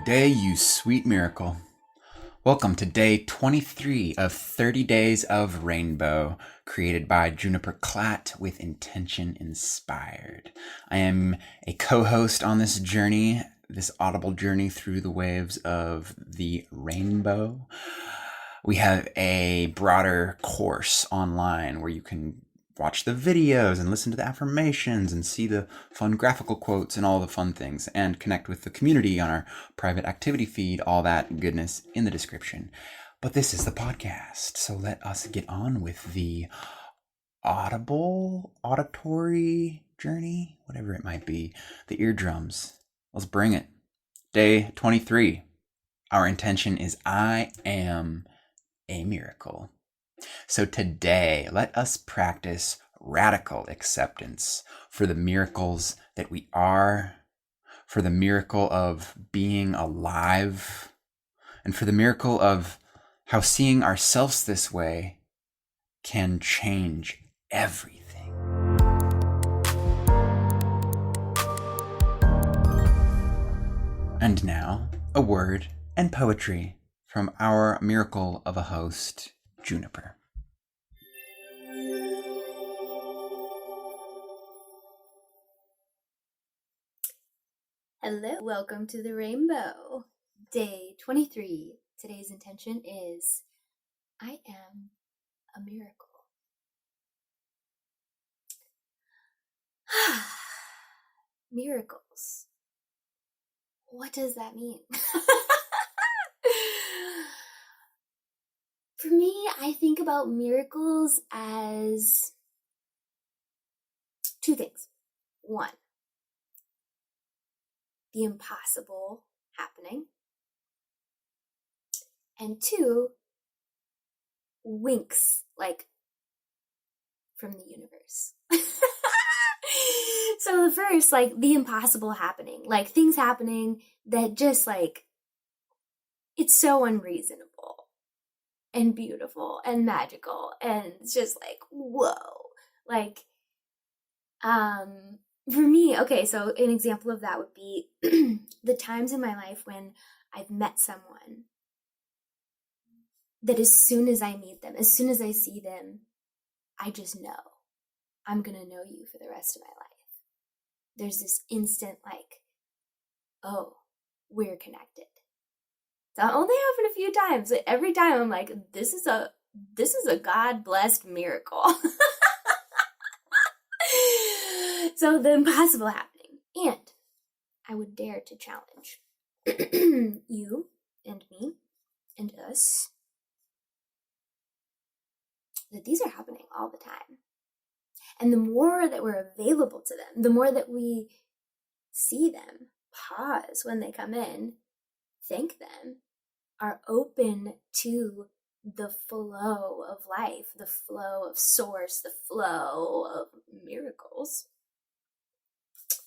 day, you sweet miracle. Welcome to day 23 of 30 Days of Rainbow, created by Juniper Klatt with Intention Inspired. I am a co-host on this journey, this audible journey through the waves of the rainbow. We have a broader course online where you can watch the videos and listen to the affirmations and see the fun graphical quotes and all the fun things and connect with the community on our private activity feed, all that goodness in the description. But this is the podcast, so let us get on with the auditory journey, whatever it might be, the eardrums. Let's bring it. Day 23. Our intention is I am a miracle. So today, let us practice radical acceptance for the miracles that we are, for the miracle of being alive, and for the miracle of how seeing ourselves this way can change everything. And now, a word and poetry from our miracle of a host, Juniper. Hello, welcome to the rainbow. Day 23. Today's intention is I am a miracle. Miracles. What does that mean? For me, I think about miracles as two things. One, the impossible happening. And two, winks, like from the universe. So the first, like the impossible happening, like things happening that just like, it's so unreasonable and beautiful and magical. And it's just like, whoa, like, for me, okay, so an example of that would be the times in my life when I've met someone that as soon as I meet them, as soon as I see them, I just know I'm gonna know you for the rest of my life. There's this instant like, oh, we're connected. That only happened a few times. Every time I'm like, this is a God-blessed miracle. So the impossible happening. And I would dare to challenge you and me and us that these are happening all the time. And the more that we're available to them, the more that we see them, pause when they come in, thank them, are open to the flow of life, the flow of source, the flow of miracles.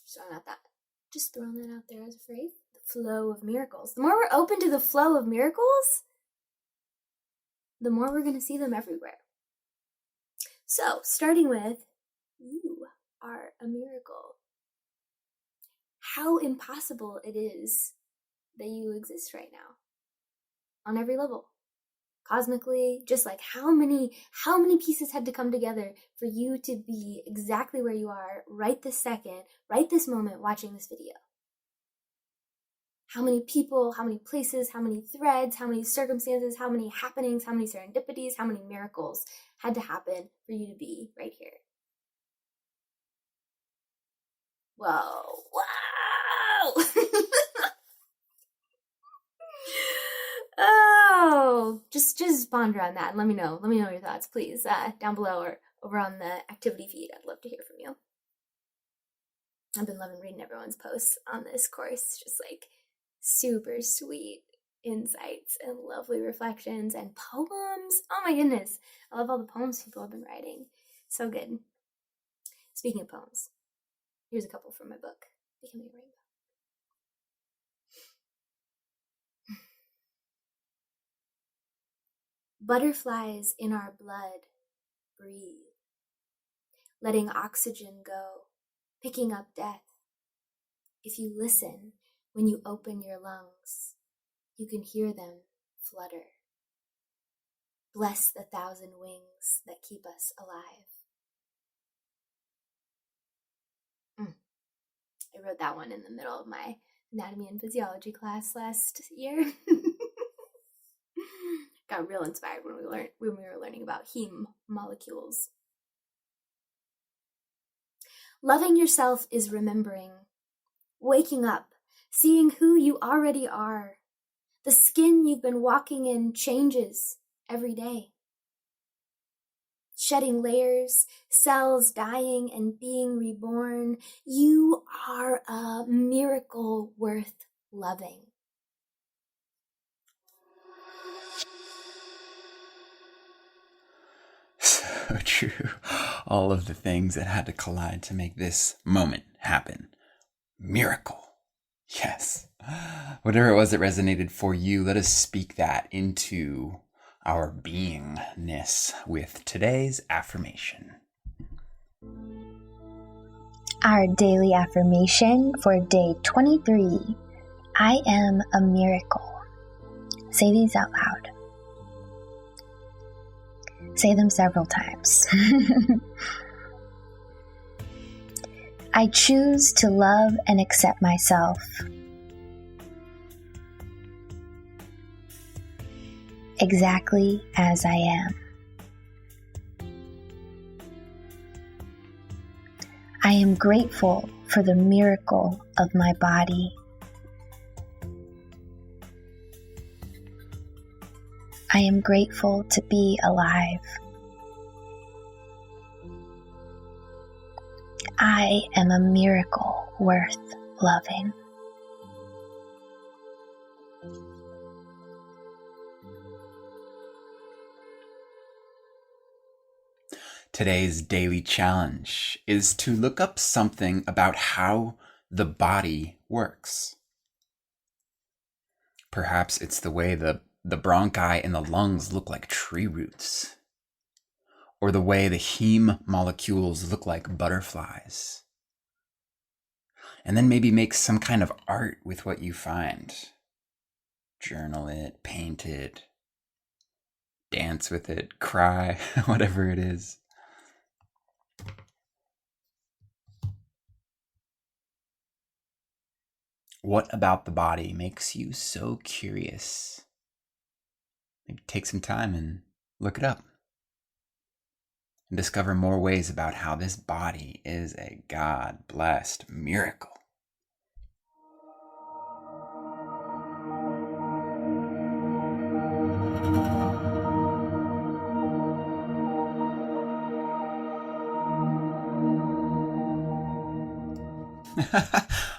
Sorry about that. Just throwing that out there as a phrase. The flow of miracles. The more we're open to the flow of miracles, the more we're going to see them everywhere. So, starting with, you are a miracle. How impossible it is that you exist right now. On every level. Cosmically, just like how many pieces had to come together for you to be exactly where you are right this second, right this moment watching this video. How many people, how many places, how many threads, how many circumstances, how many happenings, how many serendipities, how many miracles had to happen for you to be right here. Whoa, wow! Oh, just ponder on that and let me know your thoughts, please, down below or over on the activity feed. I'd love to hear from you. I've been loving reading everyone's posts on this course, just like super sweet insights and lovely reflections and poems. Oh my goodness, I love all the poems people have been writing. So good. Speaking of poems, here's a couple from my book, Becoming a Rainbow. Butterflies in our blood breathe, letting oxygen go, picking up death. If you listen, When you open your lungs, you can hear them flutter. Bless the 1,000 wings that keep us alive. I wrote that one in the middle of my anatomy and physiology class last year. Got real inspired when we were learning about heme molecules. Loving yourself is remembering, waking up, seeing who you already are. The skin you've been walking in changes every day. Shedding layers, cells dying and being reborn. You are a miracle worth loving. So true. All of the things that had to collide to make this moment happen. Miracle. Yes. Whatever it was that resonated for you, let us speak that into our beingness with today's affirmation. Our daily affirmation for day 23. I am a miracle. Say these out loud. Say them several times. I choose to love and accept myself. Exactly as I am. I am grateful for the miracle of my body. I am grateful to be alive. I am a miracle worth loving. Today's daily challenge is to look up something about how the body works. Perhaps it's the way the bronchi in the lungs look like tree roots, or the way the heme molecules look like butterflies. And then maybe make some kind of art with what you find. Journal it, paint it, dance with it, cry, whatever it is. What about the body makes you so curious? Maybe take some time and look it up. And discover more ways about how this body is a God-blessed miracle.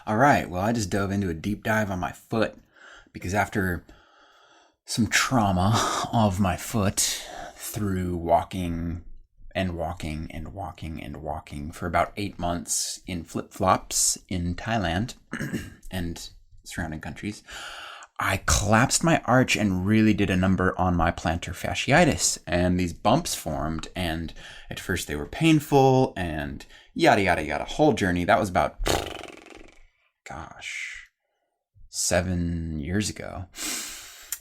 All right, well, I just dove into a deep dive on my foot because after some trauma of my foot through walking for about 8 months in flip-flops in Thailand and surrounding countries, I collapsed my arch and really did a number on my plantar fasciitis, and these bumps formed, and at first they were painful and yada yada yada, whole journey. That was about 7 years ago.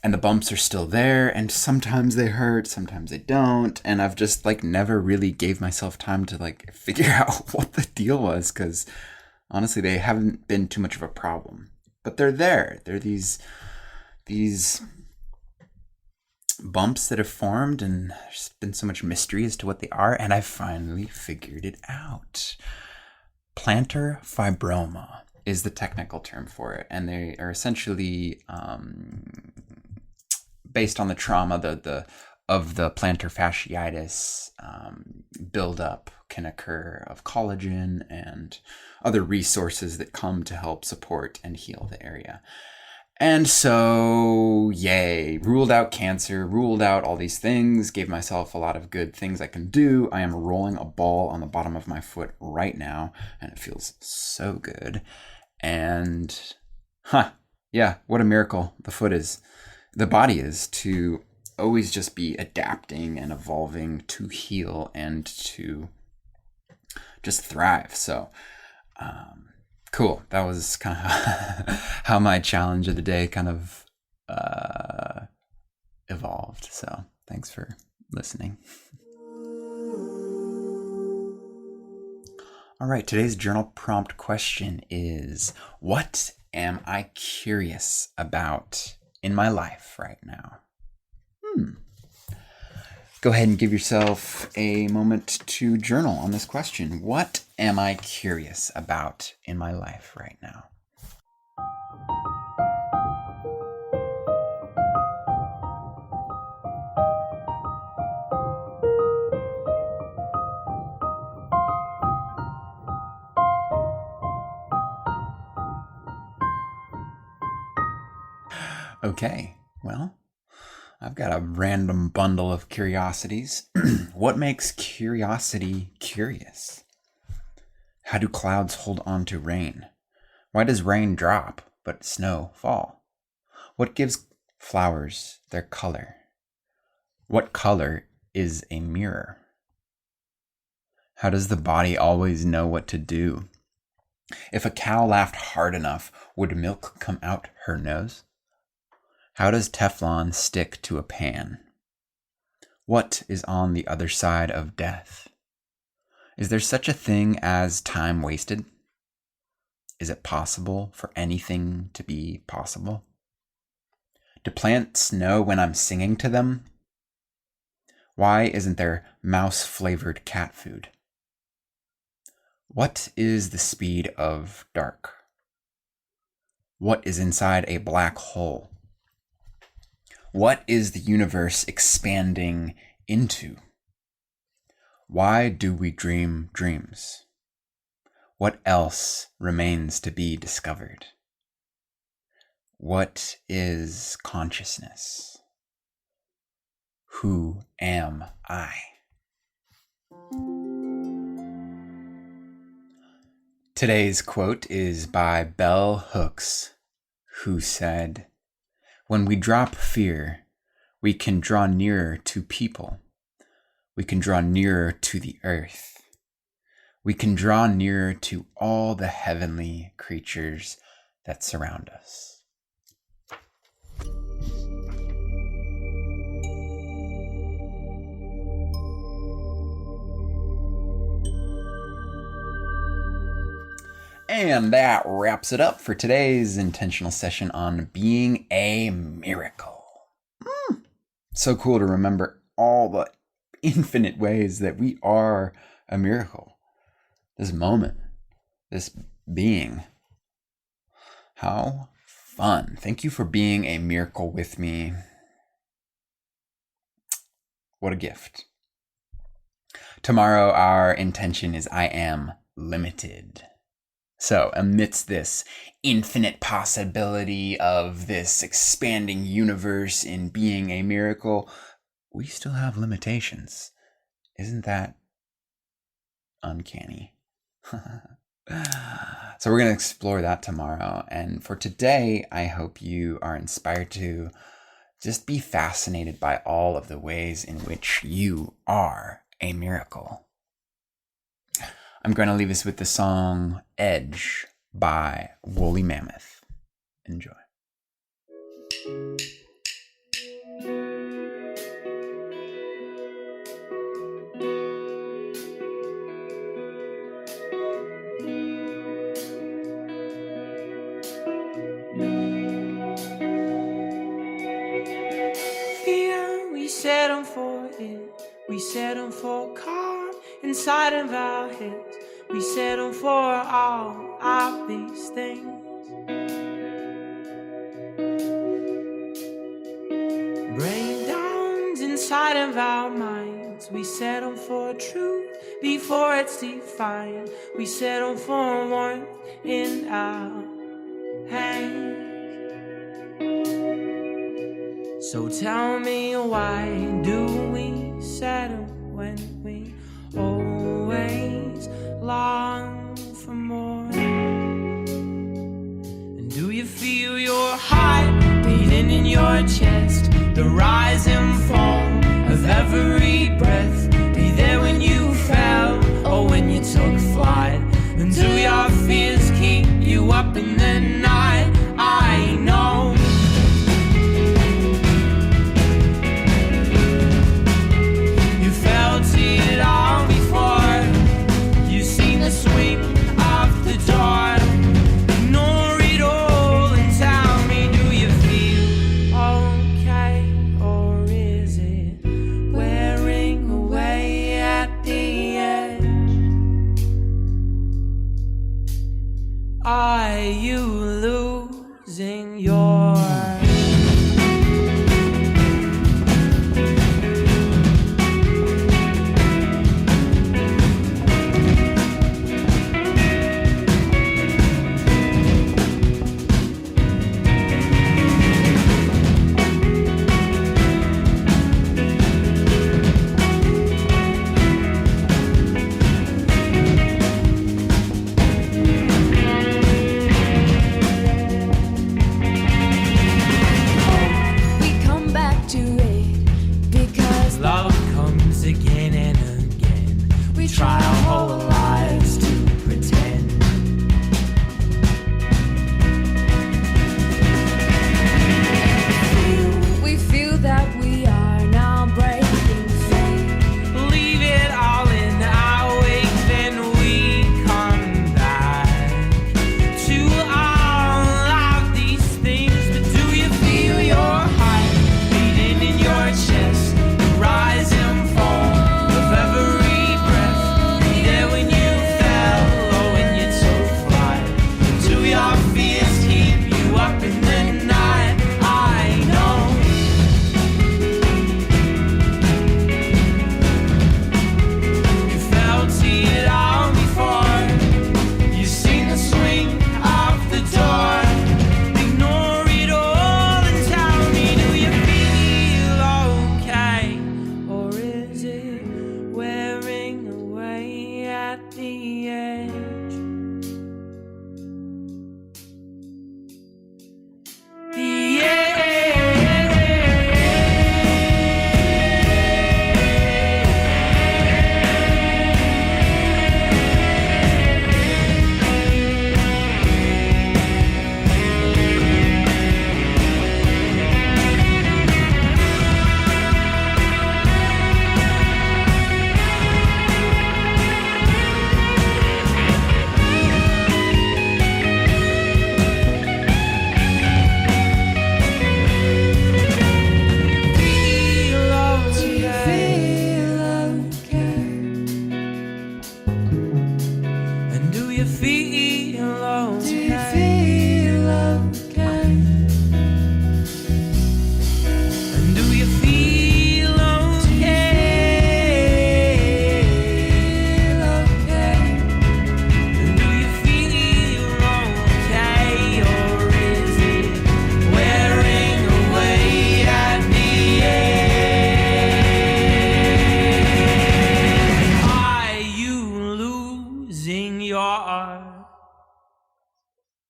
And the bumps are still there, and sometimes they hurt, sometimes they don't, and I've just never really gave myself time to figure out what the deal was, because honestly they haven't been too much of a problem. But they're there. They're these bumps that have formed, and there's been so much mystery as to what they are, and I finally figured it out. Plantar fibroma is the technical term for it, and they are essentially based on the trauma of the plantar fasciitis. Buildup can occur of collagen and other resources that come to help support and heal the area. And so, yay, ruled out cancer, ruled out all these things, gave myself a lot of good things I can do. I am rolling a ball on the bottom of my foot right now, and it feels so good. And, yeah, what a miracle the body is, to always just be adapting and evolving to heal and to just thrive. So, Cool. That was kind of how my challenge of the day kind of evolved. So thanks for listening. All right, today's journal prompt question is, what am I curious about in my life right now? Go ahead and give yourself a moment to journal on this question. What am I curious about in my life right now? Okay, well, I've got a random bundle of curiosities. What makes curiosity curious? How do clouds hold on to rain? Why does rain drop but snow fall? What gives flowers their color? What color is a mirror? How does the body always know what to do? If a cow laughed hard enough, would milk come out her nose? How does Teflon stick to a pan? What is on the other side of death? Is there such a thing as time wasted? Is it possible for anything to be possible? Do plants know when I'm singing to them? Why isn't there mouse-flavored cat food? What is the speed of dark? What is inside a black hole? What is the universe expanding into? Why do we dream dreams? What else remains to be discovered? What is consciousness? Who am I? Today's quote is by Bell Hooks, who said, "When we drop fear, we can draw nearer to people. We can draw nearer to the earth. We can draw nearer to all the heavenly creatures that surround us." And that wraps it up for today's intentional session on being a miracle. So cool to remember all the infinite ways that we are a miracle. This moment, this being. How fun. Thank you for being a miracle with me. What a gift. Tomorrow, our intention is I am limited. So, amidst this infinite possibility of this expanding universe in being a miracle, we still have limitations. Isn't that uncanny? So we're going to explore that tomorrow. And for today, I hope you are inspired to just be fascinated by all of the ways in which you are a miracle. I'm going to leave us with the song Edge by Woolly Mammoth. Enjoy. Fear, we settle for it. We settle for calm inside of our heads. We settle for all of these things. Breakdowns inside of our minds. We settle for truth before it's defined. We settle for warmth in our hands. So tell me, why do we settle when we always long for more? And do you feel your heart beating in your chest? The rise and fall of every breath. Be there when you fell or when you took flight. And do your fears keep you try